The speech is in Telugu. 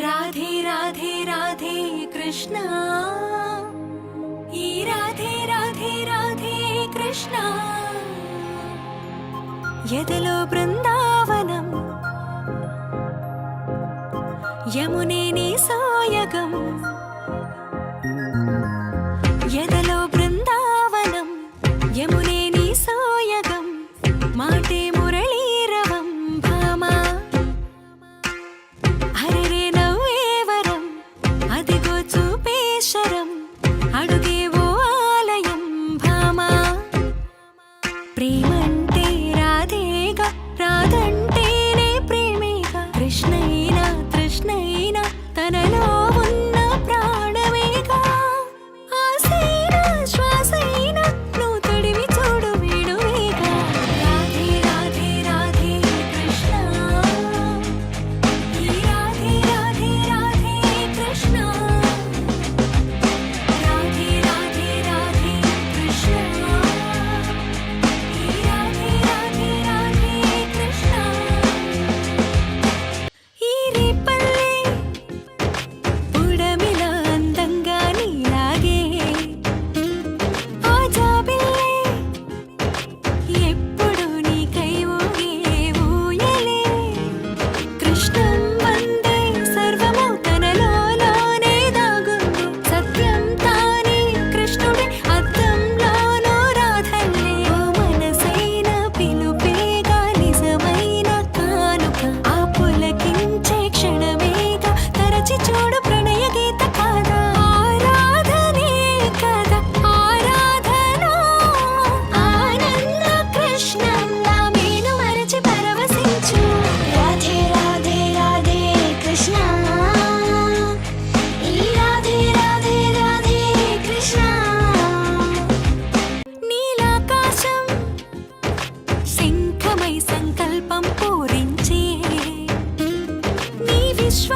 రాధే రాధే రాధే కృష్ణ ఈ రాధే రాధే రాధే కృష్ణ ఎదలో బృందావనం యమునే నీ సాయగం ఎదలో బృందావనం యమునే నీ సాయగం మాటే మురళీరవం భామా హరిరే నవ్వేవరం అదిగో చూపేశరం అడుగేవో ఆలయం భామా ప్రేమంటే రాధేగా రాధంటేనే ప్రేమేగా కృష్ణైనా తృష్ణైనా తనలో ఉన్న ప్రాణమేగా ఆసైనా శ్వాసైనా నువ్వు తడివి చూడు వేణువేగా రాధే రాధే రాధే కృష్ణ ఈ రాధే రాధే రాధే కృష్ణ రాధే రాధే రాధే కృష్ణ ఈ రాధే రాధే రాధే కృష్ణ ఈ రేపల్లె పుడమిలా అందంగా నీలాగే ఆ జాబిల్లే ఎప్పుడు నీకై ఊగే ఊయలే కృష్ణం వందే సర్వము తనలోనే దాగుంది సత్యం తానే కృష్ణుడే అద్దంలోనూ రాధల్లే ఓ మనసైన పిలుపేగా నిజమైన కానుక ఆ పులకించే క్షణమేగా తరచి చూడు ప్రణయ గీత కాదా ఆరాధనే కదా ఆరాధన ఆనంద కృష్ణంలా మేను మరచి పరవశించు రాధే రాధే రాధే కృష్ణ ఈ రాధే రాధే రాధే కృష్ణ నీలాకాశం శంఖమై సంకల్పం పూరించే నీ విశ్వ